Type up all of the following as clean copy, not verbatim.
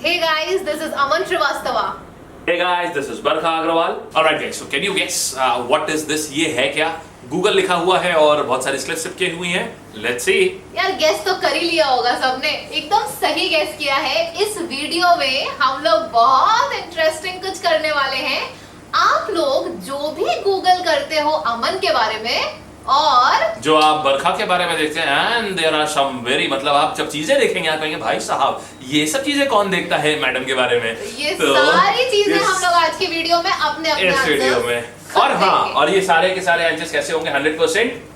Hey guys, this is Aman Shrivastava. Hey guys, this is Barkha Agrawal. Alright guys, so can you guess what is this? ये है क्या? Google लिखा हुआ है और बहुत सारी स्लिप्स चिपके हुई हैं. Let's see. यार गेस तो कर ही लिया होगा सबने, एकदम सही गेस किया है. इस वीडियो में हम लोग बहुत इंटरेस्टिंग कुछ करने वाले हैं. आप लोग जो भी गूगल करते हो अमन के बारे में और जो आप बरखा के बारे में देखते हैं and there are some very, मतलब आप जब चीजें देखेंगे आप कहेंगे भाई साहब ये सब चीजें कौन देखता है मैडम के बारे में. ये तो सारी चीजें हम लोग आज की वीडियो में अपने इस वीडियो में और हाँ, और ये सारे के सारे आंसर्स कैसे होंगे? 100%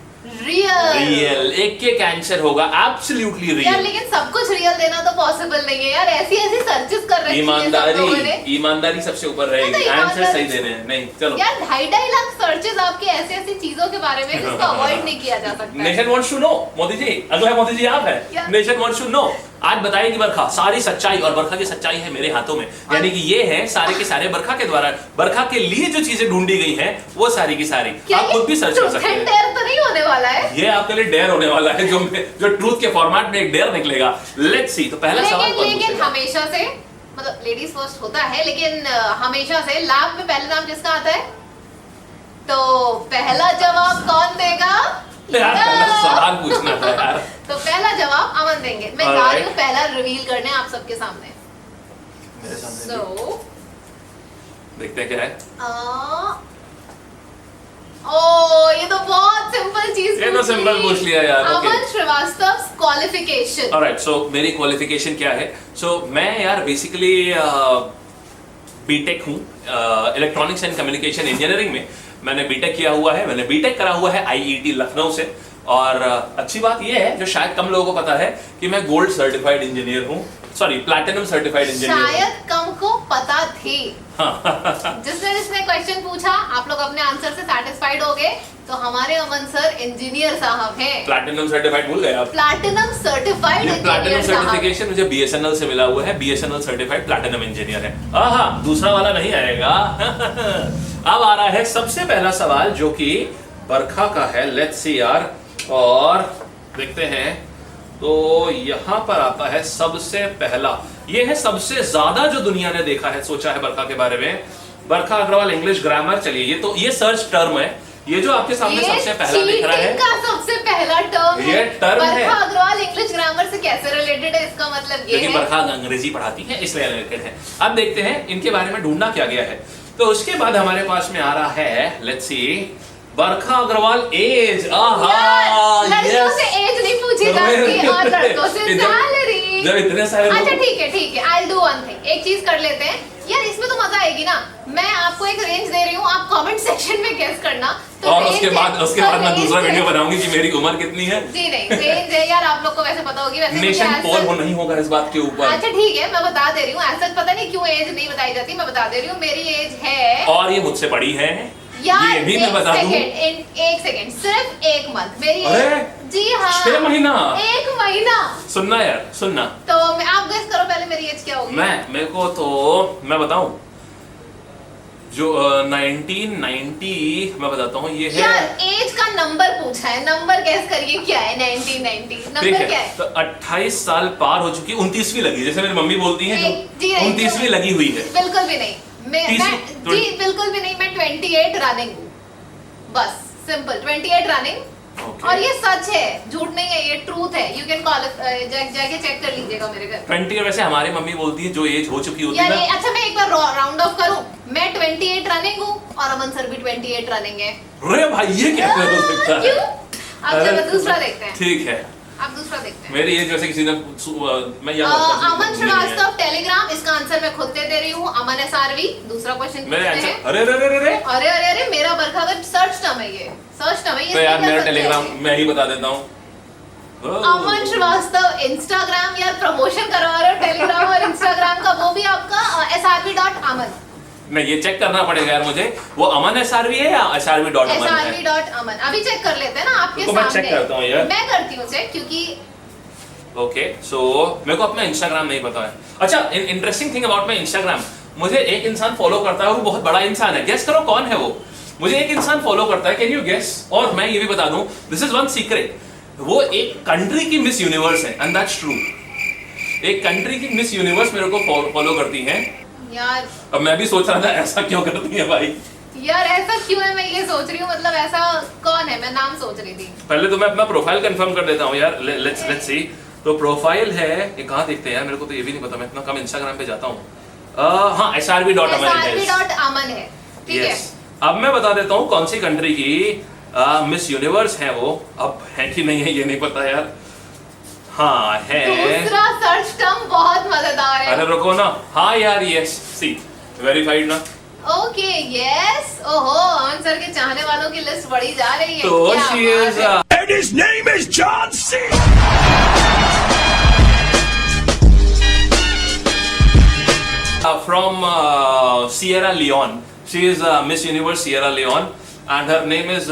रियल. एक आंसर होगा एब्सोल्युटली रियल. यार लेकिन सब कुछ रियल देना तो पॉसिबल नहीं है यार. ऐसी सर्चेस कर रहे हैं. ईमानदारी सबसे ऊपर रहेगी. आंसर सही देने हैं. नहीं चलो यार 2.5 लाख सर्चेस आपकी ऐसी चीजों के बारे में जिसको अवॉइड नहीं किया जा सकता. Nation wants to know. Modi ji, अगला मोदी जी आप है. Nation wants to know. आज बताएगी बरखा सारी सच्चाई, और बरखा की सच्चाई है मेरे हाथों में. यानी कि ये है सारे के सारे बरखा के द्वारा, बरखा के लिए जो चीजें ढूंढी गई हैं वो सारी की सारी आप खुद भी सर्च कर सकते हैं. डेयर तो नहीं होने वाला है ये आपके लिए डेयर होने वाला है, जो ट्रूथ के फॉर्मेट में एक डेयर निकलेगा. Let's see. तो पहला सवाल कौन पूछेगा? लेकिन हमेशा से, मतलब लेडीज फर्स्ट होता है, लेकिन हमेशा से लैब में पहले नाम जिसका आता है, तो पहला जवाब कौन देगा? यार पहला सवाल पूछना था यार. तो पहला जवाब अमन देंगे. मैं जा रही हूँ पहला रिवील करने आप सबके सामने. मेरे सामने So, देखते हैं क्या है. ये तो बहुत सिंपल चीज. ये तो सिंपल पूछ लिया यार. अमन श्रीवास्तव क्वालिफिकेशन. ऑलराइट, सो मेरी क्वालिफिकेशन क्या है? सो मैं यार बेसिकली बीटेक हूँ इलेक्ट्रॉनिक्स एंड कम्युनिकेशन इंजीनियरिंग में. मैंने बीटेक किया हुआ है. मैंने बीटेक करा हुआ है आईईटी लखनऊ से. और अच्छी बात यह है जो शायद कम लोगों को पता है कि मैं गोल्ड सर्टिफाइड इंजीनियर हूँ. Sorry, platinum certified engineer. शायद कम को पता थी. हाँ. जिसने क्वेश्चन पूछा आप लोग अपने आंसर से सैटिस्फाइड हो गए. तो हमारे अमन सर इंजीनियर साहब हैं. प्लैटिनम सर्टिफाइड भूल गए आप? प्लैटिनम सर्टिफाइड प्लैटिनम सर्टिफिकेशन मुझे बीएसएनएल से मिला हुआ है. बीएसएनएल सर्टिफाइड प्लैटिनम इंजीनियर है. हाँ, दूसरा वाला नहीं आएगा. अब आ रहा है सबसे पहला सवाल जो कि बरखा का है. लेट्स सी यार, और देखते हैं. तो यहां पर आता है सबसे पहला. ये है सबसे ज्यादा जो दुनिया ने देखा है, सोचा है बरखा के बारे में. बरखा अग्रवाल इंग्लिश ग्रामर. चलिए, ये सर्च टर्म है. ये जो आपके सामने सबसे पहला दिख रहा है, का सबसे पहला टर्म ये टर्म है. बरखा अग्रवाल इंग्लिश ग्रामर से कैसे रिलेटेड है? इसका मतलब ये है क्योंकि बरखा अंग्रेजी पढ़ाती है इसलिए रिलेटेड है. अब देखते हैं इनके बारे में ढूंढना क्या गया है. तो उसके बाद हमारे पास में आ रहा है, let's see, Barkha Agarwal age. लड़कियों से एज नहीं पूछी जाती और लड़कों से सैलरी. जब इतने सारे अच्छा ठीक है, आई डू वन थिंग. एक चीज कर लेते हैं यार, इसमें तो मजा आएगी ना. मैं आपको एक रेंज दे रही हूँ, आप कमेंट सेक्शन में गेस करना. तो और उसके बाद मैं दूसरा वीडियो बनाऊंगी कि मेरी उम्र कितनी है. जी नहीं, रेंज है यार, आप लोग को वैसे पता होगी. वैसे नेशन पोल वो नहीं होगा इस बात के ऊपर. अच्छा ठीक है, मैं बता दे रही हूँ. ऐसा पता नहीं क्यों एज नहीं बताई जाती, मैं बता दे रही हूँ. मेरी एज है, और ये मुझसे बड़ी है. यार ये भी मैं बता दूं. एक सेकंड, सिर्फ 1 मंथ मेरी एज. जी हाँ, 6 महीना. 1 महीना. सुनना यार, सुनना. तो आप गेस करो पहले मेरी एज क्या होगी. मेरे को तो मैं बताऊं जो 1990 मैं बताता हूँ. ये है यार एज का नंबर पूछा है, नंबर गेस करिए क्या है. 1990 नंबर क्या है? तो 28 साल पार हो चुकी. 29वीं लगी, जैसे मेरी मम्मी बोलती है, 29वीं लगी हुई है. बिल्कुल भी नहीं. जी बिल्कुल भी नहीं. मैं 28 रनिंग हूँ, बस सिंपल 28 रनिंग. और ये सच है, झूठ नहीं है, ये ट्रूथ है. यू कैन कॉल जाके चेक कर लीजिएगा मेरे घर. 20. वैसे हमारी मम्मी बोलती है जो एज हो चुकी होती है ना. अच्छा मैं एक बार राउंड ऑफ करूं. मैं 28 रनिंग हूँ और अमन सर भी 28 रनिंग है. अरे भाई ये कैसे हो सकता है? अब चलो दूसरा देखते हैं. ठीक है, अब दूसरा देखते हैं. मेरी एज वैसे किसी ने मैं अमन श्रीवास्तव टेलीग्राम. इसका आंसर मैं खुद दे रही हूँ. अमन SRV. दूसरा क्वेश्चन मेरे पूछते आंसर. हैं. अरे मेरा बरखा का सर्च टर्म है ये. सर्च टर्म है ये. तो यार मेरा टेलीग्राम मैं ही बता देता हूँ. अमन श्रीवास्तव इंस्टाग्राम. यार प्रमोशन करवा रहे हो टेलीग्राम और इंस्टाग्राम का. वो भी आपका SRV.Aman. नहीं, ये चेक करना पड़ेगा यार मुझे. वो अमन SRV है या SRV.Aman है? SRV.Aman. अभी चेक कर लेते हैं ना आपके तो सामने. मैं चेक करता हूँ यार. मैं करती हूँ चेक, क्योंकि ओके. सो मेरे को अपना इंस्टाग्राम नहीं पता है. अच्छा, interesting thing about my Instagram, मुझे एक इंसान फॉलो करता है. वो बहुत बड़ा इंसान है. गेस करो कौन है वो. मुझे एक इंसान फॉलो करता है. Can you guess? और मैं ये भी बता दूं, दिस इज वन सीक्रेट. वो एक कंट्री की मिस यूनिवर्स है, एंड दैट्स ट्रू. एक कंट्री की मिस यूनिवर्स मेरे को फॉलो करती हैं। यार अब मैं भी सोच रहा था ऐसा क्यों करती है भाई। यार ऐसा क्यों है, मैं ये सोच रही हूँ, मतलब ऐसा कौन है, मैं नाम सोच रही थी। पहले तो मैं अपना प्रोफाइल कंफर्म कर देता हूँ यार, लेट्स सी। तो प्रोफाइल है, ये कहाँ देखते हैं यार, मेरे को तो ये भी नहीं पता, मैं इतना कम इंस्टाग्राम पे जाता हूँ। हाँ SRB.aman है, ठीक है। अब मैं बता देता हूँ कौन सी कंट्री की मिस यूनिवर्स है वो। अब है कि नहीं है ये नहीं पता यार। हाँ है। दूसरा सर्च टर्म बहुत मजेदार है। अरे रुको ना, हाँ यार यस सी वेरीफाइड ना। Okay yes. ओहो, अमन सर के चाहने वालों की लिस्ट बढ़ी जा रही है। तो क्या she बात is है। And his name is John C. From Sierra Leone. She is Miss Universe Sierra Leone. And her name is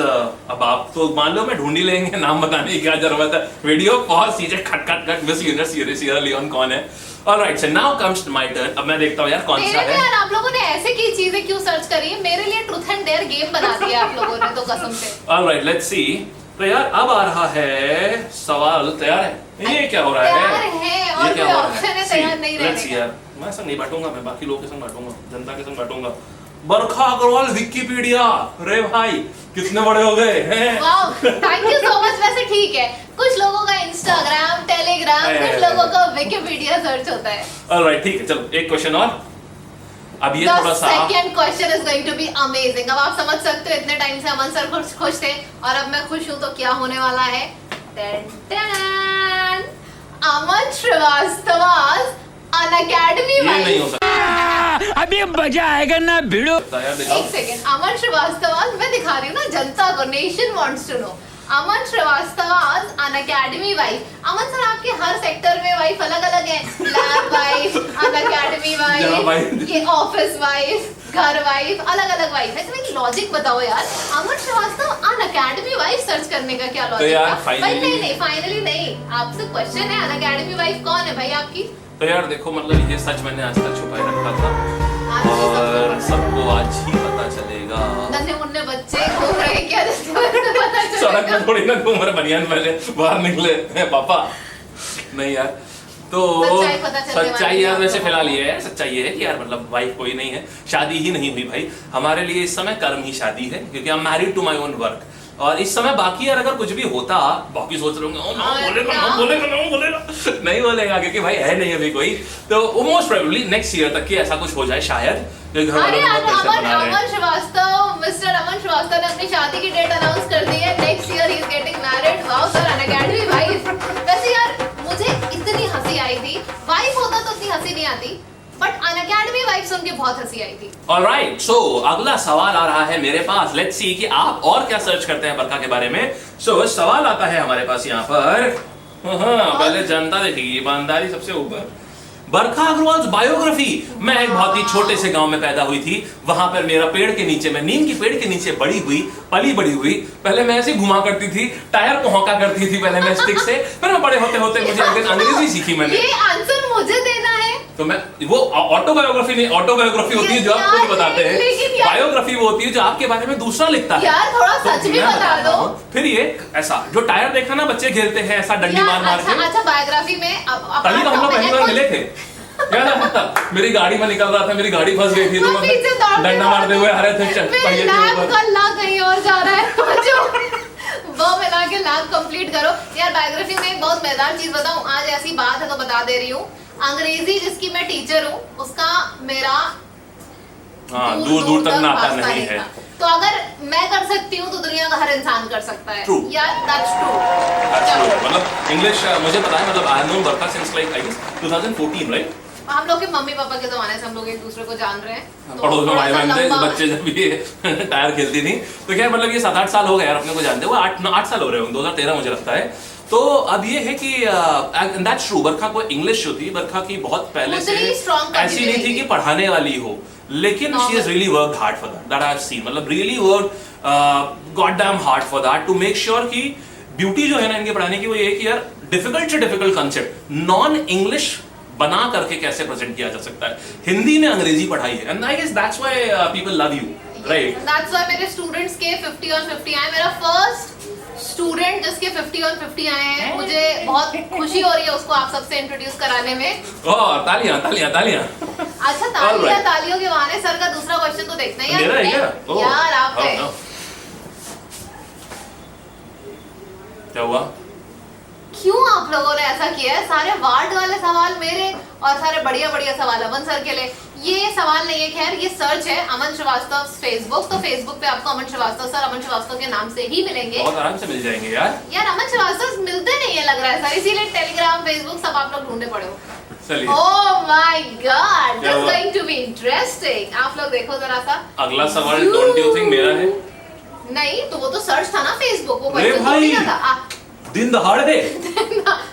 अब आप तो मान लो मैं ढूंढ ही लेंगे, नाम बताने की क्या जरूरत है। वीडियो पॉज कीजिए, खट खट खट। मिस यूनिवर्स Sierra Leone कौन है? Alright, so now comes my turn. अब मैं देखता हूँ यार कौन सा मेरे है। लिए यार आप लोगों ने ऐसे की चीजें क्यों सर्च करी है? मेरे लिए ट्रूथ एंड डेयर गेम बना दिया आप लोगों ने तो कसम से। Alright, let's see. तो यार अब आ रहा है सवाल। तैयार है? ये क्या हो रहा है? तैयार है और ये क्या कोई हो रहा ऑप्शन है See, तैयार नहीं let's रहने see का। यार, मैं संग नहीं बांटूंगा, मैं बाकी लोगों के संग बांटूंगा, जनता के संग बांटूंगा। बरखा अग्रवाल विकिपीडिया, रे भाई कितने बड़े हो गए हैं। Wow, thank you so much. वैसे ठीक है, कुछ लोगों का इंस्टाग्राम, टेलीग्राम, कुछ लोगों का विकिपीडिया सर्च होता है। ऑलराइट ठीक है, चलो एक क्वेश्चन और। अब ये थोड़ा सा second question is going to be amazing. अब आप समझ सकते हो इतने टाइम से अमन सर खुश थे और अब मैं खुश हूं तो क्या होने वाला है। टन टन, अमन श्रीवास्तव अनअकैडमी ये नहीं हो सकता अभी मजा आएगा ना भिड़ो। यार, दिखाओ। एक सेकंड, अमन श्रीवास्तव मैं दिखा रही हूँ ना जनता को, nation wants to know. Aman Shrivastava Unacademy wife. Aman sir आपके हर सेक्टर में वाइफ अलग अलग है। लैब वाइफ, अनअकैडमी जहाँ वाइफ, वाइफ- ये ऑफिस वाइफ, घर वाइफ, अलग अलग वाइफ है। तो एक लॉजिक बताओ यार, Aman Shrivastava Unacademy wife search करने का क्या लॉजिक यार, था? भाई finally- नहीं फाइनली नहीं, आपसे क्वेश्चन है, अनअकैडमी वाइफ कौन है भाई आपकी? तो यार देखो, मतलब ये सच मैंने आज तक छुपाए रखा था आज ही और सबको सबको आज ही पता चलेगा। नन्हे मुन्ने बच्चे घूम रहे हैं क्या, जिससे पता सड़क चलेगा। में थोड़ी ना घूम रहे बनियान पहले बाहर निकले हैं पापा। नहीं यार, तो सच्चाई पता चलने वाली सच्चाई है यार वैसे आपको। फिलहाल ये है, सच्चाई ये है कि यार मतलब वाइफ कोई नहीं है, शादी ही नहीं हुई भाई। हमारे लिए इस समय कर्म ही शादी है, क्योंकि I am married to my own work. और इस समय बाकी यार अगर कुछ भी होता, बाकी सोच रहे होंगे ओ ना बोलेगा ना बोलेगा ना बोलेगा, नहीं बोलेगा क्योंकि भाई है नहीं अभी कोई। तो मोस्ट प्रोबेबली नेक्स्ट ईयर तक कि ऐसा कुछ हो जाए शायद, क्योंकि घर वाले अरे बहुत प्रेशर बना रहे हैं। अमन श्रीवास्तव, मिस्टर अमन श्रीवास्तव ने अपनी शादी की डेट अनाउंस कर दी है। Next year he is getting married. Wow sir, Unacademy wife. वैसे यार मुझे इतनी हंसी आई थी, वाइफ होता तो इतनी हंसी नहीं आती, बट अनअकैडमी वाइफ सुन के बहुत हंसी आई थी। ऑलराइट, सो अगला सवाल आ रहा है मेरे पास। लेट्स सी कि आप और क्या सर्च करते हैं बरखा के बारे में। सो सवाल आता है हमारे पास यहाँ पर। हाँ, पहले जनता देखेगी, ईमानदारी सबसे ऊपर। बरखा अग्रवाल बायोग्राफी। मैं एक बहुत ही छोटे से गांव में पैदा हुई थी, वहां पर मेरा पेड़ के नीचे, मैं नीम की पेड़ के नीचे बड़ी हुई, पली बड़ी हुई। पहले मैं ऐसे घुमा करती थी, टायर को हौका करती थी पहले मैं स्टिक से, फिर मैं बड़े होते होते मुझे एक दिन अंग्रेजी सीखी मैंने। ये आंसर मुझे देना है। तो मैं वो ऑटोबायोग्राफी नहीं, ऑटोबायोग्राफी होती है जो आप खुद बताते हैं, लेकिन यार- बायोग्राफी वो होती है जो आपके बारे में दूसरा लिखता है। यार थोड़ा तो सच भी मैं बता रहा दो। हूं। फिर ये ऐसा जो टायर देखा ना बच्चे खेलते हैं ऐसा डंडी यार, मार मार अच्छा के, अच्छा, बायोग्राफी में तभी तो हम लोग पहली बार मिले थे। याद है? मेरी गाड़ी में निकल रहा था, मेरी गाड़ी फंस गई थी, तो मैं पीछे दौड़ते डंडा मारते हुए आ रहे थे पहिए के ऊपर। कल्ला कहीं और जा रहा है वो मिला के लैब कंप्लीट करो। यार बायोग्राफी में एक बहुत मजेदार चीज बताऊं, आज ऐसी बात है तो बता दे रही हूँ। अंग्रेजी जिसकी मैं टीचर हूँ, उसका मेरा दूर दूर तक नाता वास्ता नहीं है। था। तो अगर मैं कर सकती हूँ तो दुनिया का हर इंसान कर सकता है। True. यार दैट्स ट्रू। मतलब इंग्लिश मुझे पता है, मतलब I know Barkha since like I guess 2014 right. हम लोग के मम्मी पापा के जमाने से हम लोग एक दूसरे को जान रहे हैं। तो पड़ोस में थोड़ा भाई सा बहन थे, लंबा- बच्चे जब भी टायर खेलती थी, तो क्या मतलब ये 7-8 साल हो गए यार अपने को जानते हुए, 8 साल हो रहे होंगे, 2013 मुझे लगता है। तो अब ये है कि दैट्स ट्रू, बरखा को इंग्लिश जो थी, बरखा की बहुत पहले से उतनी strong कभी ऐसी भी नहीं नहीं थी थी। कि पढ़ाने वाली हो, लेकिन she has really worked hard for that I have seen, मतलब really worked god damn hard for that to make sure कि ब्यूटी जो है ना इनके पढ़ाने की वो ये है कि यार डिफिकल्ट से डिफिकल्ट कंसेप्ट नॉन इंग्लिश बना करके कैसे प्रेजेंट किया जा सकता है। हिंदी में अंग्रेजी पढ़ाई है, and I guess that's why people love you, right? That's why मेरे स्टूडेंट्स के 50 और 50 आए। मेरा फर्स्ट स्टूडेंट जिसके 50 और 50 आए हैं, मुझे बहुत खुशी हो रही है उसको आप सबसे इंट्रोड्यूस कराने में। ओह तालियां तालियां तालियां। अच्छा तालियां तालियों के बहाने सर का दूसरा क्वेश्चन तो देखना ही मेरा है क्या? यार आप गए। क्या हुआ? क्यों आप लोगों ने ऐसा किया है? सारे वार्ड वाले सवाल मेरे और सारे बढ़िया बढ़िया सवाल अमन सर के लिए। ये सवाल नहीं है, खैर ये सर्च है अमन श्रीवास्तव फेसबुक, तो फेसबुक पे आपको अमन श्रीवास्तव सर, अमन श्रीवास्तव के नाम से ही मिलेंगे। बहुत आराम से मिल जाएंगे यार अमन श्रीवास्तव मिलते नहीं है लग रहा है सर, इसीलिए टेलीग्राम फेसबुक सब आप लोग ढूंढने पड़े हो। चलिए oh my god, this is going to be interesting. आप लोग देखो जरा सा अगला सवाल डोंट यू थिंक मेरा है? नहीं तो वो तो सर्च था ना फेसबुक, वो अरे क्वेश्चन भाई नहीं था। दिन दहाड़े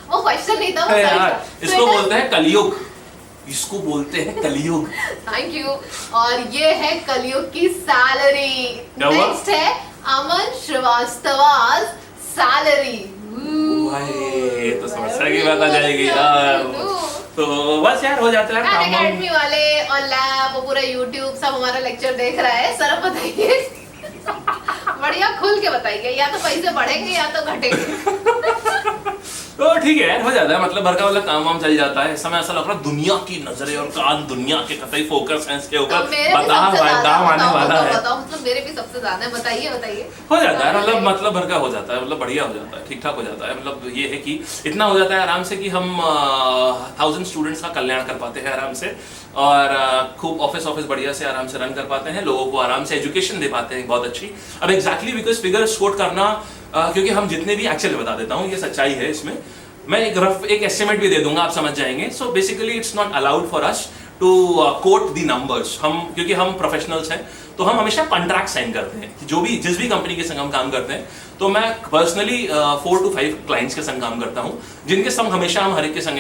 वो क्वेश्चन नहीं था, वो यार सर्च इसको बोलते हैं कलयुग, इसको बोलते हैं कलयुग। Thank you. और ये है कलयुग की सैलरी। नेक्स्ट है अमन श्रीवास्तव सैलरी। भाई तो समस्या की बात आ जाएगी यार। तो बस यार हो जाता है काम। एकेडमी वाले और लैब वो पूरा यूट्यूब सब हमारा लेक्चर देख रहा है। सर बताइए बढ़िया खुल के बताइए, या तो पैसे बढ़ेंगे या तो घटेंगे। तो ठीक है यार हो जाता है, मतलब भर का वाला काम वाम चल जाता है। इस समय ऐसा लग रहा है दुनिया की नजरें और कान दुनिया के कतई फोकस है इसके ऊपर। दाम आने वाला है। बताओ मतलब मेरे भी सबसे ज्यादा है, बताइए बताइए। हो जाता है मतलब भर का हो जाता है, मतलब बढ़िया हो जाता है, ठीक ठाक हो जाता है। मतलब ये है कि इतना हो जाता है आराम से कि हम 1000 स्टूडेंट्स का कल्याण कर पाते हैं आराम से, और खूब ऑफिस बढ़िया से आराम से रन कर पाते हैं, लोगों को आराम से एजुकेशन दे पाते हैं बहुत अच्छी। अब एग्जैक्टली बिकॉज फिगर्स कोट करना क्योंकि हम जितने भी एक्चुअली बता देता हूँ, ये सच्चाई है इसमें, मैं एक रफ एक एस्टिमेट भी दे दूंगा, आप समझ जाएंगे। So basically it's not allowed for us to quote the numbers. हम क्योंकि हम प्रोफेशनल्स हैं तो हम हमेशा कॉन्ट्रैक्ट साइन करते हैं, जो भी जिस भी कंपनी के संग हम काम करते हैं। तो मैं पर्सनली 4 to 5 क्लाइंट्स के संग काम करता हूँ, जिनके संग हमेशा हम हर एक के संग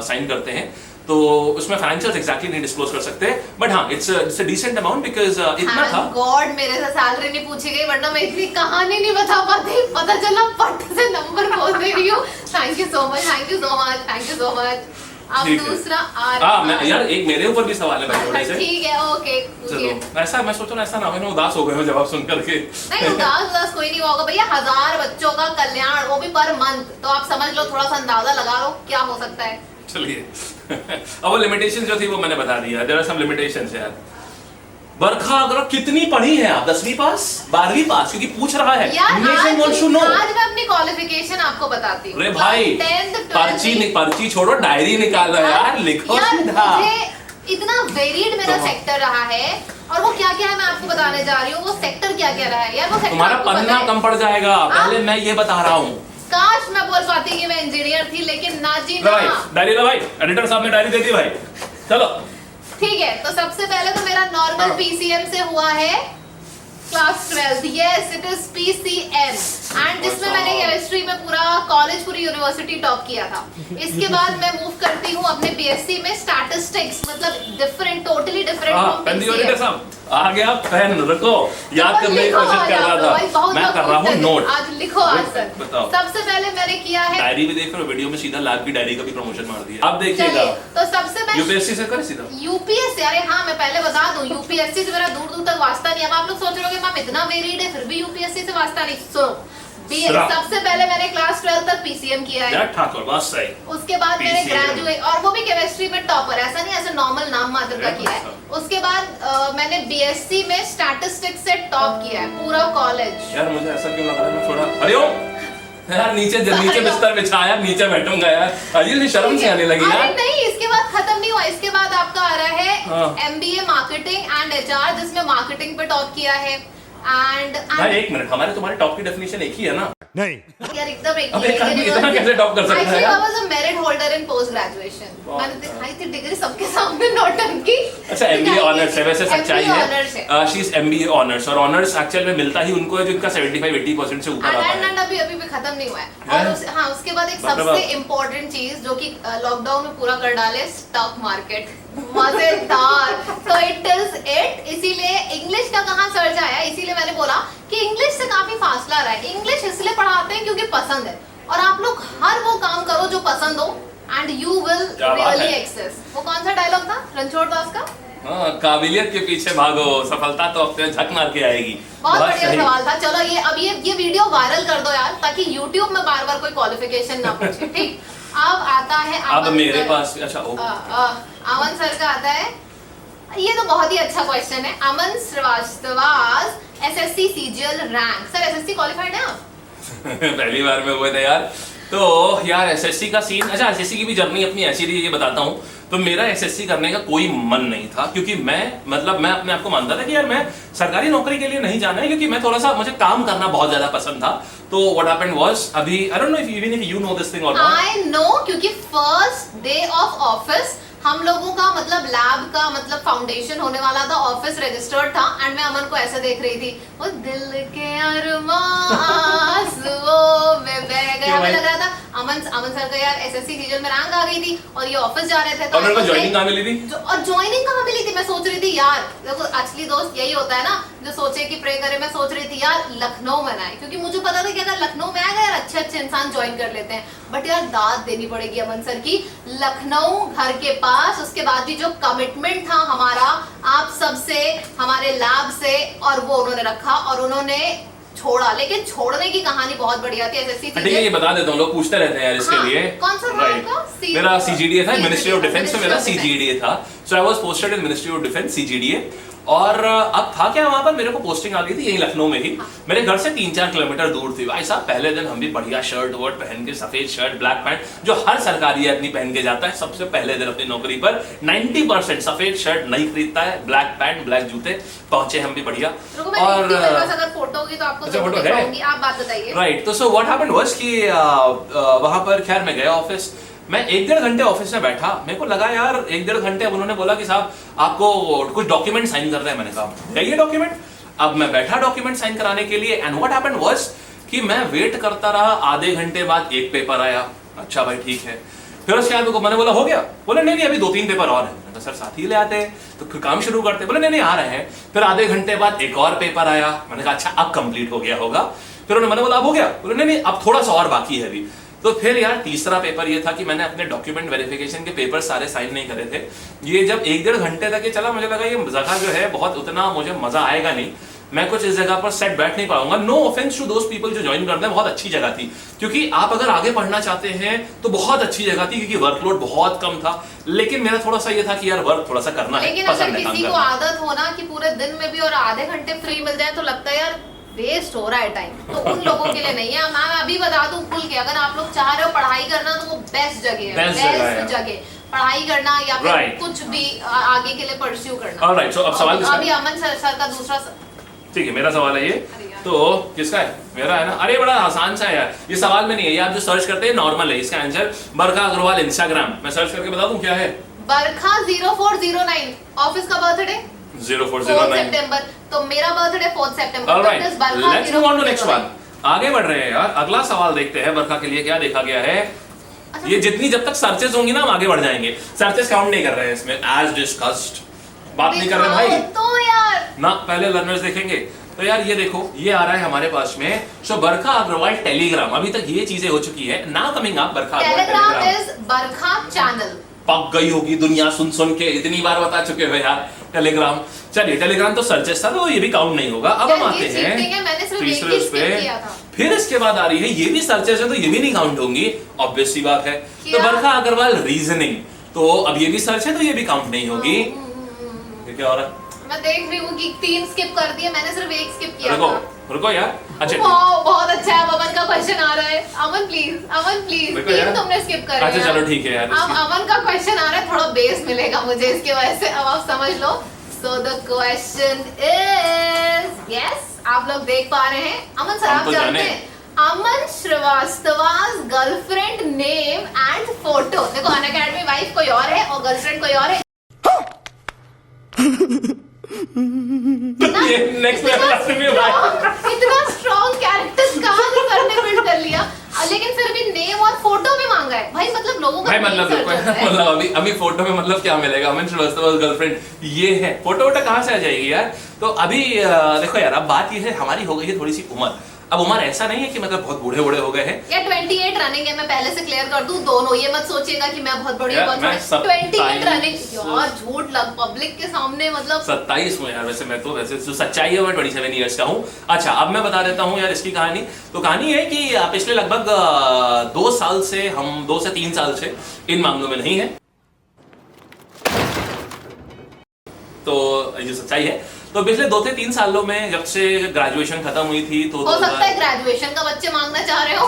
साइन करते हैं। तो उसमें फाइनेंशियल्स एग्जैक्टली नहीं डिस्क्लोज कर सकते, बट हाँ it's a decent amount because इतना था। गॉड मेरे से सैलरी नहीं पूछी गई, वरना मैं इतनी कहानी नहीं बता पाती। पता चला पट से नंबर बोल दे रही हूँ। Thank you so much, thank you so much, thank you so much. अब दूसरा मैं यार एक मेरे ऊपर भी सवाल है भाई थोड़े से। ठीक है ओके। चलो ऐसा मैं सोच रहा ऐसा ना हो ना उदास हो गए हो जवाब सुन करके। नहीं उदास कोई नहीं होगा भैया, 1000 बच्चों का कल्याण, वो भी पर मंथ, तो आप समझ लो, थोड़ा सा अंदाजा लगा लो क्या हो सकता है। चलिए अब वो लिमिटेशन जो थी वो मैंने बता दिया। देयर आर सम लिमिटेशंस यार। बरखा अगर कितनी पढ़ी है आप? 10वीं पास 12वीं पास? क्योंकि पूछ रहा है। आज मैं अपनी क्वालिफिकेशन आपको बताती हूँ। अरे भाई पर्ची छोड़ो, डायरी निकालो यार, लिखो सीधा। इतना वेरिड मेरा सेक्टर रहा है, और वो क्या क्या है मैं आपको बताने जा रही हूँ। वो सेक्टर क्या क्या रहा है यार, वो सेक्टर तुम्हारा पन्ना कम पड़ जाएगा, पहले मैं ये बता रहा हूँ। काश मैं बोल पाती कि मैं इंजीनियर थी, लेकिन ना जी ना। डायरी लो भाई, एडिटर साहब ने डायरी दे दी भाई। चलो ठीक है, तो सबसे पहले तो मेरा नॉर्मल पीसीएम से हुआ है class 12। Yes it is PCM, and जिसमें मैंने केमिस्ट्री में पूरा कॉलेज पूरी यूनिवर्सिटी टॉप किया था। इसके बाद मैं मूव करती हूँ अपने बीएससी में स्टैटिस्टिक्स, मतलब डिफरेंट, टोटली डिफरेंट। आ गया पेन, रखो, याद करने की कोशिश कर रहा था, मैं कर रहा हूँ नोट। आज लिखो आंसर। बताओ। सबसे पहले मैंने किया है डायरी भी देख रहे हो, वीडियो में सीधा लैब की डायरी का भी प्रमोशन मार दिया। अब देखिएगा, तो सबसे पहले यूपीएससी से कर सीधा। यूपीएससी, अरे हाँ मैं पहले बता दूं, यूपीएससी से मेरा दूर दूर तक वास्ता नहीं है। अब आप लोग सोच रहे हो कि मैम इतना वेरिड है फिर भी यूपीएससी से वास्ता नहीं। सुनो, सबसे पहले मैंने क्लास 12 तक पीसीएम किया है। ठाकुर बात सही। उसके बाद मैंने ग्रेजुएट, और वो भी केमिस्ट्री में टॉपर, ऐसा नहीं ऐसे नॉर्मल नाम मात्र का किया है। उसके बाद मैंने बीएससी में स्टैटिस्टिक्स से टॉप किया है पूरा कॉलेज। यार मुझे ऐसा क्यों लग रहा है मैं थोड़ा हरिओम यार नीचे बिस्तर बिछाया, नीचे बैठूंगा यार, अजीब शर्म से आने लगी यार। नहीं इसके बाद खत्म नहीं हुआ, इसके बाद आपका आ रहा है एमबीए मार्केटिंग एंड एचआर, जिसमें मार्केटिंग पे टॉप किया है। एंड एक मिनट, हमारे तुम्हारे टॉप की डेफिनेशन एक ही है ना? नहीं यार एकदम एक ही है। इतना कैसे टॉप कर सकता है? Actually, I was a merit holder in post graduation. मैंने दिखाई थी डिग्री सबके सामने, नौटंकी। अच्छा एमबीए ऑनर्स है, वैसे सच्चाई है शी इज एमबीए ऑनर्स, और ऑनर्स एक्चुअल में मिलता ही उनको है जिनका 75-80% से ऊपर आता है। एंड अभी भी खत्म नहीं हुआ है। और हाँ उसके बाद एक सबसे इम्पोर्टेंट चीज जो कि लॉकडाउन में पूरा कर डाले, स्टॉक मार्केट। मजेदार। तो इट इज इट। इसीलिए इंग्लिश का कहाँ सर्च आया, इसीलिए मैंने बोला कि इंग्लिश से काफी फासला रहा है। इंग्लिश इसलिए पढ़ाते हैं क्योंकि पसंद है, और आप लोग हर वो काम करो जो पसंद हो, and you will really access. वो कौन सा डायलॉग था रणछोड़ दास का? हाँ, काबिलियत के पीछे भागो, सफलता तो अपने झक मार के आएगी। बहुत बढ़िया सही। सवाल था। चलो ये वीडियो वायरल कर दो यार, ताकि YouTube में बार बार कोई क्वालिफिकेशन ना पूछे। ठीक, अब आता है अब मेरे पास अच्छा अमन सर का आता है। ये तो बहुत ही अच्छा क्वेश्चन है। Aman Shrivastava SSC CGL rank. Sir SSC qualified है आप? पहली बार में हुए थे यार। तो यार एसएससी का सीन, अच्छा एसएससी की भी जर्नी अपनी ऐसी रही है, ये बताता हूँ। तो मेरा एसएससी करने का कोई मन नहीं था, क्योंकि मैं अपने आप को मानता था कि यार मैं सरकारी नौकरी के लिए नहीं जाना है, क्योंकि मैं थोड़ा सा, मुझे काम करना बहुत ज्यादा पसंद था। तो व्हाट हैपेंड वाज, अभी I don't know if you know this thing और नॉट। आई नो, क्योंकि फर्स्ट डे ऑफ ऑफिस हम लोगों का मतलब लैब का मतलब फाउंडेशन होने वाला था, ऑफिस रजिस्टर्ड था, एंड मैं अमन को ऐसे देख रही थी, वो दिल के अरमां आंसुओं में बह गया। मुझे लग रहा था अमन सर का यार एसएससी सीजन में रैंक आ गई थी और ये ऑफिस जा रहे थे, तो और मेरे को ज्वाइनिंग कहाँ मिली थी? और ज्वाइनिंग कहाँ मिली थी? मैं सोच रही थी यार, देखो असली दोस्त यही होता है ना, जो सोचे कि प्रे करे। मैं सोच रही थी यार लखनऊ में ना, क्योंकि मुझे पता था कि अगर लखनऊ में आएगा यार अच्छे इंसान ज्वाइन कर लेते हैं। बट यार दाद देनी पड़ेगी अमन सर की, लखनऊ घर के पास, उसके बाद भी जो कमिटमेंट था हमारा आप सबसे, हमारे लैब से, और वो उन्होंने रखा और उन्होंने छोड़ा। लेकिन छोड़ने की कहानी बहुत बढ़िया थी। एसएससी ठीक है, ये बता देता हूँ, लोग पूछते रहते हैं यार इसके लिए। कौन सा राइट, मेरा CGDA था, मिनिस्ट्री ऑफ डिफेंस में मेरा CGDA था। So I was posted in ministry of defence CGDA। और अब था क्या, वहां पर मेरे को पोस्टिंग आ गई थी यही लखनऊ में ही। मेरे घर से 3-4 किलोमीटर दूर थी। भाई साहब पहले दिन हम भी बढ़िया शर्ट वर्ट पहन के, सफेद शर्ट ब्लैक पैंट, जो हर सरकारी आदमी पहन के जाता है सबसे पहले दिन अपनी नौकरी पर। 90% सफेद शर्ट नहीं खरीदता है, ब्लैक पैंट ब्लैक जूते, पहुंचे हम भी बढ़िया। और अगर फोटो होगी तो आपको फोटो है, आप बात बताइए। राइट, तो सो व्हाट हैपेंड वाज कि वहां पर खैर मैं गया ऑफिस, मैं 1-1.5 घंटे ऑफिस में बैठा। मेरे को लगा यार 1-1.5 घंटे, अब उन्होंने बोला कि साहब आपको कुछ डॉक्यूमेंट साइन कर रहे हैं। मैंने कहा क्या ये डॉक्यूमेंट? अब मैं बैठा डॉक्यूमेंट साइन कराने के लिए, एंड व्हाट हैपेंड वाज कि मैं वेट करता रहा। आधे घंटे बाद एक पेपर आया। अच्छा भाई ठीक है। फिर उसके बाद मैंने बोला हो गया? बोले नहीं अभी 2-3 पेपर और हैं। तो सर साथ ही ले आते तो काम शुरू करते। बोले नहीं आ रहे हैं। फिर आधे घंटे बाद एक और पेपर आया। मैंने कहा अच्छा अब कंप्लीट हो गया होगा। फिर मैंने बोला अब हो गया? बोले नहीं अब थोड़ा सा और बाकी है अभी। तो फिर यार तीसरा पेपर ये था कि मैंने अपने डॉक्यूमेंट वेरिफिकेशन के पेपर सारे साइन नहीं करे थे। ये जब 1-1.5 घंटे तक ये चला, मुझे लगा ये जगह जो है बहुत उतना मुझे मजा आएगा नहीं, मैं कुछ इस जगह पर सेट बैठ नहीं पाऊंगा। No offence to those people जो ज्वाइन करते हैं, बहुत अच्छी जगह थी, क्योंकि आप अगर आगे पढ़ना चाहते हैं तो बहुत अच्छी जगह थी, क्योंकि वर्कलोड बहुत कम था। लेकिन मेरा थोड़ा सा ये था कि यार वर्क थोड़ा सा करना है, लेकिन अगर किसी को आदत हो ना कि पूरे दिन में भी और आधे घंटे फ्री मिल जाए, तो लगता है यार वेस्ट हो रहा है टाइम, तो उन लोगों के लिए नहीं है। मैं अभी बता दूं खुल के, अगर आप लोग चाह रहे हो पढ़ाई करना तो वो बेस्ट जगह है, बेस्ट जगह पढ़ाई करना, या फिर कुछ भी आगे के लिए परस्यू करना। ऑलराइट, सो अब सवाल अभी अमन सर का दूसरा, ठीक है मेरा सवाल है ये, तो किसका है? मेरा है ना। अरे बड़ा आसान सा है यार, ये सवाल में नहीं है, ये आप जो सर्च करते हैं नॉर्मल है। इसका आंसर बरखा अग्रवाल इंस्टाग्राम, मैं सर्च करके बता दूं क्या है? बरखा 0409, ऑफिस का बर्थडे 0409 सितंबर, तो मेरा बर्थडे 4 सितंबर। Alright, let's move on to next one. आगे बढ़ रहे हैं यार, अगला सवाल देखते हैं बरखा के लिए क्या देखा गया है। ये जितनी जब तक सर्चेस होंगी ना हम आगे बढ़ जाएंगे। सर्चेस काउंट नहीं कर रहे हैं इसमें, एज डिस्कस्ड बात नहीं कर रहे भाई तो यार ना, पहले लर्नर्स देखेंगे। तो यार ये देखो, ये आ रहा है हमारे पास में। सो बरखा अग्रवाल टेलीग्राम, अभी तक ये चीजें हो चुकी है। Now coming up Barkha Telegram is Barkha channel. पक गई होगी दुनिया सुन के, इतनी बार बता चुके हो यार टेलीग्राम। चलिए टेलीग्राम तो सर्चेस था, तो ये भी काउंट नहीं होगा। अब हम आते हैं तीसरे उस पे, फिर इसके बाद आ रही है ये भी सर्चेस है, तो ये भी नहीं काउंट होंगी, ऑब्वियस सी बात है। तो बरखा अग्रवाल रीजनिंग, तो अब ये भी सर्च है, तो ये भी काउंट नहीं होगी। ये क्या हो रहा है? मैं देख रही हूँ कि 3 स्किप कर दिए, मैंने सिर्फ 1 स्किप किया रुको, था। रुको यार, अच्छा बहुत अच्छा है। अमन का क्वेश्चन आ रहा है, अमन प्लीज 3 तुमने स्किप कर दिया। अच्छा चलो ठीक है यार, अब अमन का क्वेश्चन आ रहा है, थोड़ा बेस मिलेगा मुझे इसके वजह से, अब आप समझ लो। So the question is, yes आप लोग देख पा रहे हैं, अमन सर आप जानते हैं Aman Shrivastava girlfriend name and photo. देखो अनअकैडमी वाइफ कोई और है और गर्लफ्रेंड कोई और है। इतना स्ट्रॉन्ग कैरेक्टर्स कहाँ से सर ने बिल्ड कर लिया, लेकिन फिर भी नेम और फोटो भी मांगा है भाई। मतलब लोगों का मतलब अभी फोटो में मतलब क्या मिलेगा? अमन श्रीवास्तव गर्लफ्रेंड ये है, फोटो वोटो कहाँ से आ जाएगी यार? तो अभी देखो यार, अब बात ये है हमारी हो गई है थोड़ी सी उम्र। अब उम्र ऐसा नहीं है कि मतलब बहुत बूढ़े बूढ़े हो गए हैं। या 28 रनिंग है, मैं पहले से क्लियर कर दूं दोनों, ये मत सोचिएगा कि मैं बहुत बड़ी हूं, यार, मैं 28 रनिंग। यार झूठ लग पब्लिक के सामने, मतलब 27 में यार। वैसे मैं तो वैसे जो सच्चाई है मैं 27 ईयर्स का हूँ। अच्छा अब मैं बता देता हूँ यार इसकी कहानी। तो कहानी है कि पिछले लगभग 2 साल से, हम 2 से 3 साल से इन मामलों में नहीं है। तो ये सच्चाई है। तो पिछले 2 से 3 सालों में जब से ग्रेजुएशन खत्म हुई थी तो हो सकता है ग्रेजुएशन का बच्चे मांगना चाह रहे हो।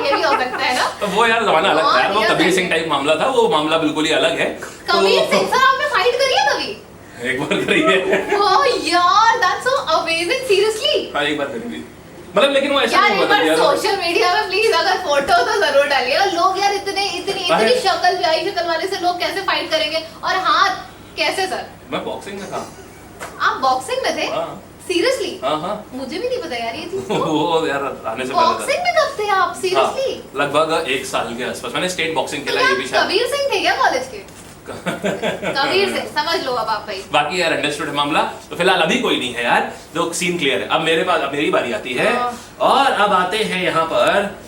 ये भी हो सकता है ना। तो वो यार जमाना अलग था यार, वो कबीर सिंह टाइप मामला था, वो मामला बिल्कुल ही अलग है। कबीर सिंह सर आपने फाइट करी है कभी? एक बार करी है। ओह यार दैट्स सो अमेजिंग, सीरियसली। हाँ एक बार करी थी, मतलब लेकिन वो ऐसा यार नहीं एक हुआ था बार यार। सोशल मीडिया में प्लीज अगर फोटो तो जरूर डालिएगा। लोग यार इतनी शक्ल ब्याही शक्ल वाले से लोग कैसे फाइट करेंगे, और हाथ कैसे सर? मैं बॉक्सिंग में था। आप बॉक्सिंग में थे? हाँ। सीरियसली? हाँ। मुझे भी नहीं पता यार ये चीज। वो यार आने से पहले बॉक्सिंग में कब थे आप? सीरियसली? लगभग 1 साल के आसपास मैंने स्टेट बॉक्सिंग खेला, ये भी शायद। कबीर सिंह थे क्या कॉलेज के? कबीर सिंह समझ लो अब आप भाई। बाकी यार अंडरस्टूड है मामला। तो फिलहाल अभी कोई नहीं है यार, तो सीन क्लियर है। अब मेरे पास, अब मेरी बारी आती है। और अब आते हैं यहाँ पर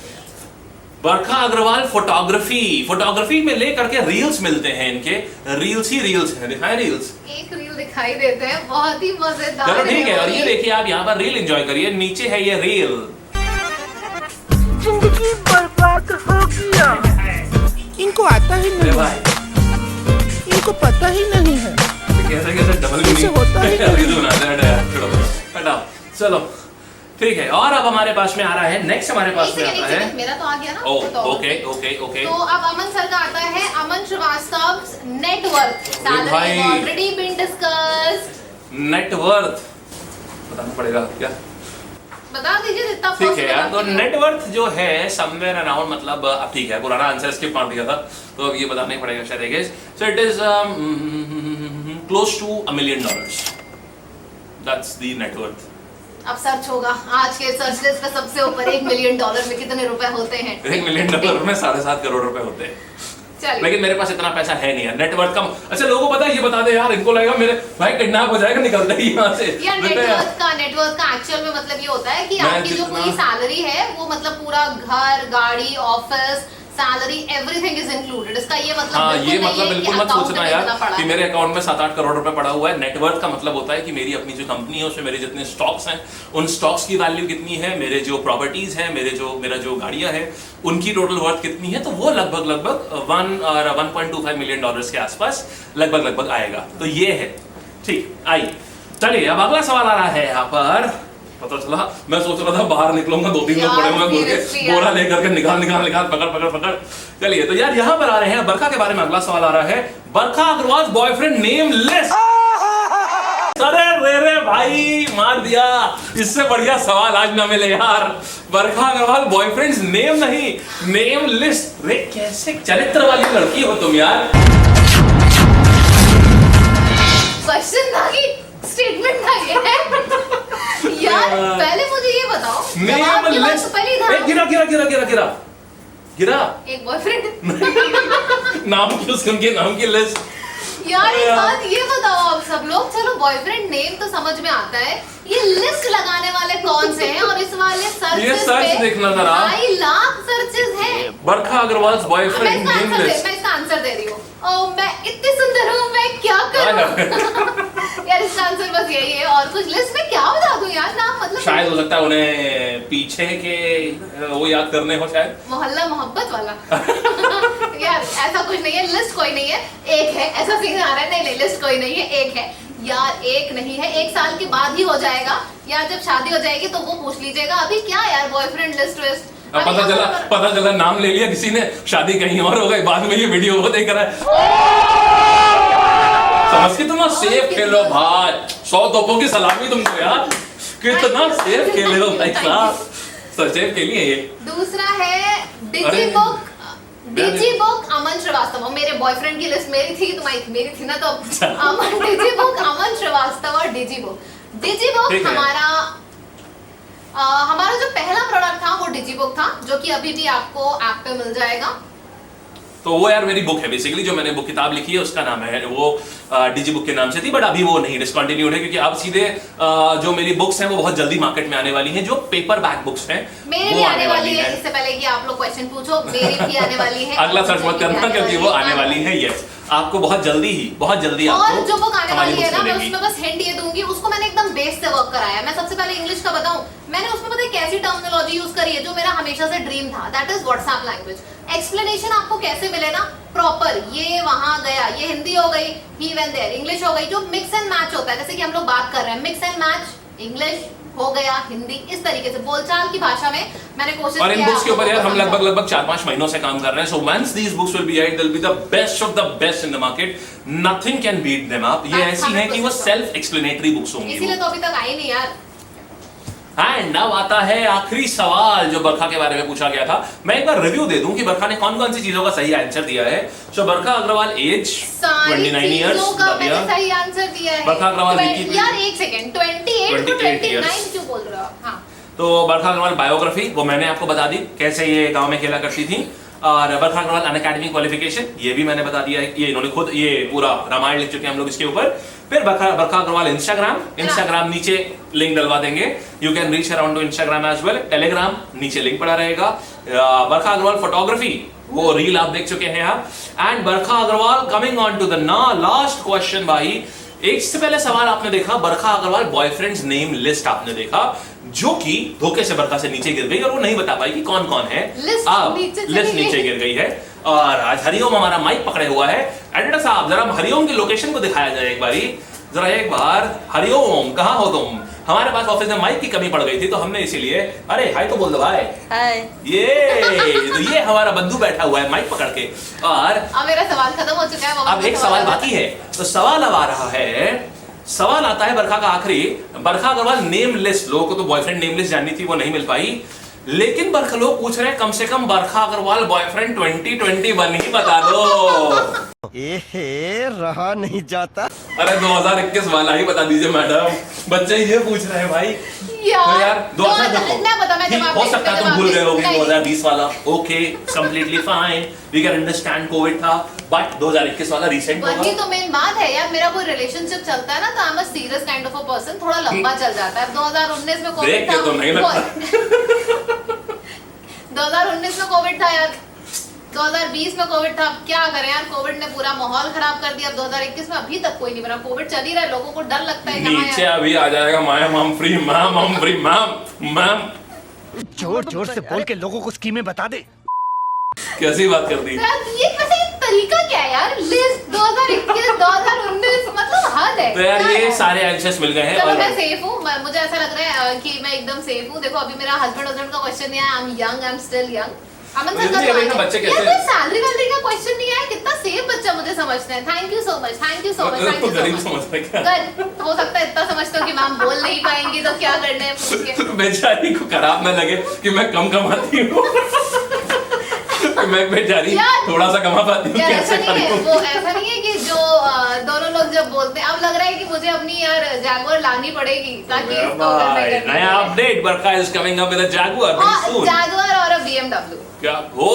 बरखा अग्रवाल फोटोग्राफी में लेकर के रील्स मिलते हैं इनके। रील्स ही रील्स हैं, दिखाएं रील्स। एक रील दिखाई देते हैं, बहुत ही मजेदार। चलो ठीक है, और ये देखिए आप यहाँ पर रील एंजॉय करिए। नीचे है ये रील। जिंदगी बर्बाद हो गया, इनको आता ही नहीं, भाई इनको पता ही नहीं है। कैसे डबल मीनिंग होता है छोड़ो हटाओ। चलो ठीक है, और अब हमारे पास में आ रहा है नेक्स्ट, हमारे पास में आता है। मेरा तो आ गया ना। ओके। तो अब अमन सर का आता है। अमन श्रीवास्तव नेटवर्थ, सैलरी भाई। Already been discussed. नेटवर्थ बताना पड़ेगा क्या? बता दीजिए जितना ठीक है यार। तो नेटवर्थ जो है समवेयर अराउंड, मतलब अब ठीक है पुराना आंसर स्किप मार दिया था, तो अब ये बताना ही पड़ेगा शायद। I guess so it is close to $1 million। That's the net worth. अब सर्च होगा, आज के सर्च लिस्ट पे सबसे ऊपर $1 million में कितने रुपए होते हैं? $1 million में 7.5 करोड़ रुपए होते हैं। चलिए। लेकिन मेरे पास इतना पैसा है नहीं यार। नेटवर्थ कम। अच्छा लोगों को पता है, ये बता दे यार, इनको लगेगा मेरे भाई किडनैप हो जाएगा निकलते ही यहाँ से। यार नेटवर्थ का एक्चुअल में मतलब ये होता है कि आपकी जो पूरी सैलरी है वो मतलब पूरा घर, गाड़ी, office, salary, everything is included. इसका ये मतलब हाँ, ये नहीं मतलब है बिल्कुल कि मत account सोचना में यार इतना पड़ा कि है। मेरे अकाउंट में 7-8 करोड़ रुपए पड़ा हुआ है। नेटवर्थ का मतलब होता है कि मेरी अपनी जो कंपनी है उसमें मेरे जितने स्टॉक्स हैं, उन स्टॉक्स की वैल्यू कितनी है, मेरे जो प्रॉपर्टीज हैं, मेरा जो गाड़ियां हैं, उनकी टोटल वर्थ कितनी है। तो वो लगभग 1.25 million डॉलर्स के आसपास लगभग आएगा। तो ये है, ठीक। आई चलिए, अब अगला सवाल आ रहा है यहाँ पर। पता चला, मैं सोच रहा था बाहर निकलूंगा, 2-3 लोग पड़े होंगे बोरा लेकर के, निकाल पकड़। चलिए, तो यार यहाँ पर आ रहे हैं बरखा के बारे में। अगला सवाल आ रहा है, बरखा अग्रवाल बॉयफ्रेंड नेम लिस्ट। अरे रे भाई मार दिया, इससे बढ़िया सवाल आज ना मिले यार। बरखा अग्रवाल बॉयफ्रेंड्स नेम नहीं, नेम लिस्ट। रे कैसे चरित्र वाली लड़की हो तुम यार। क्वेश्चन था कि स्टेटमेंट था ये? यार पहले मुझे ये बताओ, नेम लिस्ट। गिरा एक बॉयफ्रेंड। नाम की, उनके नाम की लिस्ट। यार एक बात ये बताओ आप सब लोग, चलो बॉयफ्रेंड नेम तो समझ में आता है, ये लिस्ट लगाने वाले कौन से हैं? और इस वाले सर्चेस सर्च देखना जरा, 2 लाख सर्चेस हैं। बरखा अग्रवाल बॉयफ्रेंड नेम लिस्ट। मैं इसका आंसर दे रही हूँ। मैं इतनी सुंदर हूँ, मैं क्या करूँ? यार इसका आंसर बस यही है, और कुछ लिस्ट में क्या बता दूं यार नाम, मतलब शायद हो सकता है उन्हें पीछे के वो याद करने हो, शायद मोहल्ला मोहब्बत वाला। यार ऐसा कुछ नहीं है, लिस्ट कोई नहीं है, एक है। ऐसा सीन आ रहा है, नहीं लिस्ट कोई नहीं है, एक है यार। एक नहीं है, 1 साल के बाद ही हो जाएगा, या जब शादी हो जाएगी तो वो पूछ लीजिएगा। अभी क्या यार बॉयफ्रेंड लिस्ट वेस्ट। पता चला नाम ले लिया किसी ने, शादी कहीं और हो गई, बाद में ये वीडियो वो देख रहा है। समझ के तुम सेफ खेलो भाई, 100 तोपों की सलामी तुमको यार, कितना सेफ खेले हो भाई साहब, सेफ के लिए ये। दूसरा है डिजीबुक अमन श्रीवास्तव। मेरे बॉयफ्रेंड की लिस्ट मेरी थी, तुम्हारी मेरी थी ना, तो अमन डिजीबुक अमन श्रीवास्तव और डिजीबुक हमारा जो पहला प्रोडक्ट था वो डिजीबुक था, जो कि अभी भी आपको ऐप पे मिल जाएगा। तो वो यार मेरी बुक है बेसिकली, जो मैंने बुक किताब लिखी है उसका नाम है वो डिजी बुक के नाम से थी, बट अभी वो नहीं, डिसकंटिन्यूड है, क्योंकि अब सीधे जो मेरी बुक्स हैं वो बहुत जल्दी मार्केट में आने वाली हैं, जो पेपर बैक बुक्स हैं मेरी भी आने वाली है। इससे पहले कि आप लोग क्वेश्चन पूछो, मेरी भी आने वाली है। अगला सर्च मत करना क्योंकि वो आने वाली है। यस, आपको बहुत जल्दी और आपको जो बुक आने वाली है ना, मैं मिलेगी। उसमें बस हिंट ये दूंगी, उसको मैंने एकदम बेस से वर्क कराया है। मैं सबसे पहले इंग्लिश का बताऊं, मैंने उसमें पता है कैसी टर्मिनोलॉजी यूज करी है जो मेरा हमेशा से ड्रीम था, that is WhatsApp language. Explanation आपको कैसे मिले ना प्रॉपर, ये वहां गया, ये हिंदी हो गई, ही वेंट देयर, इंग्लिश हो गई, जो मिक्स एंड मैच होता है, जैसे कि हम लोग बात कर रहे हैं, मिक्स एंड मैच इंग्लिश हो गया, हिंदी, इस तरीके से बोलचाल की भाषा में मैंने कोशिश और इन किया। बुक्स के ऊपर यार हम लगभग 4-5 महीनों से काम कर रहे हैं। So once these books will be out, they will be the best of the best in the market, nothing can beat them up. ये ऐसी हैं कि वो सेल्फ एक्सप्लेनेटरी बुक्स होंगी। इसीलिए तो अभी तक आई नहीं यार। एंड अब आता है आखिरी सवाल जो बरखा के बारे में पूछा गया था। मैं एक बार रिव्यू दे दूं कि बरखा ने कौन-कौन सी चीजों का सही आंसर दिया है। सो बरखा अग्रवाल एज 29 इयर्स, मैंने सही आंसर दिया है। बरखा अग्रवाल यार एक सेकंड, 28 to 29 क्यों बोल रहे हो? हाँ, तो बरखा अग्रवाल बायोग्राफी वो मैंने आपको बता दी, कैसे ये गांव में खेला करती थी। और बरखा अग्रवाल अनअकैडमिक क्वालिफिकेशन ये भी मैंने बता दिया है, ये इन्होंने खुद ये पूरा रामायण लिख चुके हैं हम लोग इसके ऊपर। फिर बरखा अग्रवाल इंस्टाग्राम नीचे लिंक डलवा देंगे, you can reach around to Instagram as well. Telegram नीचे लिंक पड़ा रहेगा। बरखा अग्रवाल फोटोग्राफी वो रील आप देख चुके हैं आप। And Barkha Agarwal coming on to the last question भाई, एक से पहले सवाल आपने देखा Barkha Agarwal boyfriends name list आपने देखा, जो कि धोखे से बरखा से नीचे गिर गई और वो नहीं बता पाई कि कौन कौन है। लिस्ट नीचे गिर गई है। और आज हरिओम हमारा माइक पकड़े हुआ है। एडिटर साहब जरा हरिओम की लोकेशन को दिखाया जाए एक बारी, जरा एक बार। हरिओम कहाँ हो तुम? हमारे पास ऑफिस में माइक की कमी पड़ गई थी तो हमने इसीलिए, अरे हाय तो बोल दो भाई। हाय। ये हमारा बंधु बैठा हुआ है माइक पकड़ के। और अब मेरा सवाल खत्म हो चुका है। अब एक सवाल बाकी है। तो सवाल अब आ रहा है, सवाल आता है बरखा का आखिरी। बरखा अग्रवाल नेम लिस्ट, लोगों को तो बॉयफ्रेंड नेम लिस्ट जाननी थी, वो नहीं मिल पाई, लेकिन बरखा लोग पूछ रहे हैं कम से कम बरखा अग्रवाल बॉयफ्रेंड 2021 ही बता दो। रहा नहीं जाता। अरे 2021 वाला ही बता दीजिए मैडम, बच्चे ये पूछ रहे हैं भाई। तो यार 2000 हो सकता है तुम भूल गए होगे 2020 वाला, okay completely fine, we can understand COVID था, बट 2021 वाला रिसेंट होगा। वही तो मेन बात है यार, मेरा कोई रिलेशनशिप चलता है ना तो I am a serious kind of a person, थोड़ा लंबा चल जाता है। 2019 में कोविड था, तो नहीं लगता 2019 में कोविड था यार, 2020 में कोविड था, अब क्या करें यार, कोविड ने पूरा माहौल खराब कर दिया। अब 2021 में अभी तक कोई नहीं बना, कोविड चल ही रहा है, लोगों को डर लगता है। नीचे अभी आ जाएगा मैम फ्री मैम। जोर जोर से बोल के लोगों को स्कीमें बता दे। कैसी बात कर दी ये वैसे तरीका क्या है यार, लिस्ट 2021 2019 मतलब हद है। तो यार ये सारे आंसर्स मिल गए हैं। चलो और मैं सेफ हूँ, मुझे ऐसा लग रहा है कि मैं एकदम सेफ हूँ। देखो अभी मेरा हस्बैंड का क्वेश्चन नहीं आया, I am still young. Aman sir का बच्चे कैसे, यार कोई सैलरी वैलरी का क्वेश्चन नहीं आया, कितना सेफ बच्चा मुझे समझते हैं। Thank you so much, thank you so much, thank you so much. समझते क्या हो सकता है इतना समझते हो कि मैम बोल नहीं पाएंगी तो क्या करना है पूछ के। बेचारी को खराब ना लगे कि मैं कम कमाती हूँ मैं बेचारी थोड़ा सा कमा पाती हूँ, ऐसा नहीं है, वो ऐसा नहीं है कि जो दोनों लोग जब बोलते हैं, अब लग रहा है कि मुझे अपनी यार जैगुआर लानी पड़ेगी ताकि इसको नया update, Barkha is coming up with a Jaguar very soon. Jaguar और अ BMW। क्या हो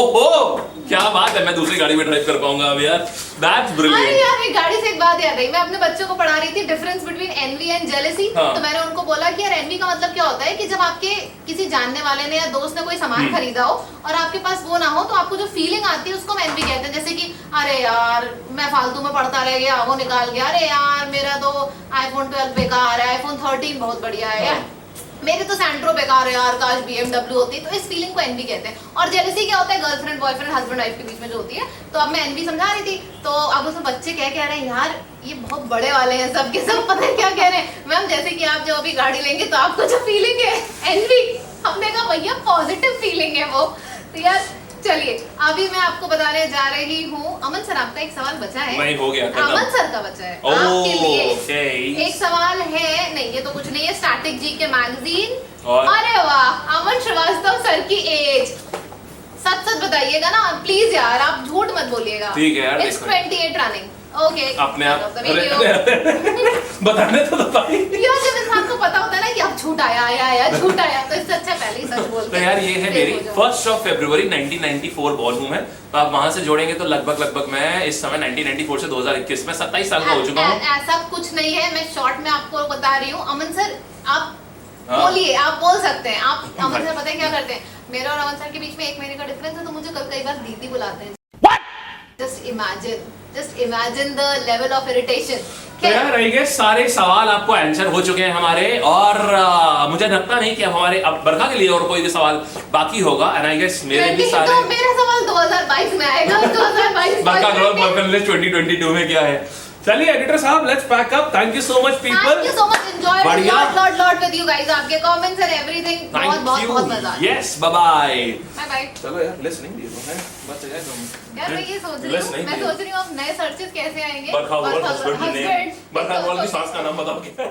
क्या बात है, मैं दूसरी गाड़ी में ड्राइव कर पाऊंगा अब यार, दैट्स ब्रिलियंट। अरे यार एक गाड़ी से एक बात याद आई, मैं अपने बच्चों को पढ़ा रही थी difference between envy and jealousy. तो मैंने उनको बोला कि यार एनवी का मतलब क्या होता है कि जब आपके किसी जानने वाले ने या दोस्त ने कोई सामान खरीदा हो और आपके पास वो ना हो तो आपको जो फीलिंग आती है उसको एनवी कहते हैं। जैसे कि अरे यार मैं फालतू में पढ़ता रह गया, वो निकाल गया, अरे यार मेरा तो iPhone 12 बेकार है, iPhone 13 बहुत बढ़िया है यार, मेरे तो सैंट्रो बेकार है यार, काश BMW होती। तो इस फीलिंग को एनवी कहते हैं। और जेलसी क्या होता है, गर्लफ्रेंड बॉयफ्रेंड हस्बैंड वाइफ के बीच में जो होती है। तो अब मैं एनवी समझा रही थी, तो अब उसमें बच्चे क्या कह रहे हैं, यार ये बहुत बड़े वाले हैं, सबके सब पता है क्या कह रहे हैं। मैम जैसे कि आप जब अभी गाड़ी लेंगे तो आपको जो फीलिंग है एनवी, हमने कहा भैया पॉजिटिव फीलिंग है वो। तो यार चलिए अभी मैं आपको बताने जा रही हूँ। अमन सर आपका एक सवाल बचा है। नहीं हो गया अमन सर का बचा है आपके लिए। एक सवाल है, नहीं ये तो कुछ नहीं है, स्टैटिक जी के मैगजीन। अरे वाह, अमन श्रीवास्तव सर की एज सच सच बताइएगा ना प्लीज यार, आप झूठ मत बोलिएगा। ठीक है यार, इट्स 28 रनिंग। ओके अपने आप वीडियो बताने तो भाई। यार जब इंसान को पता होता है ना कि अब झूठ आया झूठ आया, तो इससे अच्छा पहले ही सच बोलते तो यार ये है मेरी 1 फरवरी 1994 बॉर्न हूँ मैं, तो आप वहां से जोड़ेंगे तो लगभग मैं इस समय 1994 से 2021 में 27 साल का हो चुका हूँ। ऐसा कुछ नहीं है, मैं शॉर्ट में आपको बता रही हूँ। अमन सर आप हाँ। बोलिए, आप बोल सकते हैं। आप अमन सर पता है क्या करते हैं, मेरा और अमन सर के बीच में 1 महीने का डिफरेंस है, तो मुझे कई बार दीदी बुलाते हैं। Just imagine the level of irritation. तो यार आई गेस सारे सवाल आपको आंसर हो चुके हैं हमारे, और मुझे लगता नहीं कि अब हमारे अब बरखा के लिए और कोई भी सवाल बाकी होगा। एंड आई गेस मेरे भी सारे तो मेरा सवाल 2022 में आएगा। 2022 बरखा गर्ल बॉयफ्रेंड लिस्ट 2022 में क्या है। चलिए एडिटर साहब, let's pack up. Thank you so much people, thank you so much, enjoy बढ़िया। लॉट विद यू गाइस, आपके कमेंट्स एंड एवरीथिंग बहुत मजा आया। Yes bye bye bye. चलो यार लिसनिंग दी है बस यार तुम यार मैं ये सोच रही हूँ अब नए सर्चेस कैसे आएंगे। बरखा वर्ल्ड हस्बैंड बरखा वर्ल्ड की सास का नाम बताओ क्या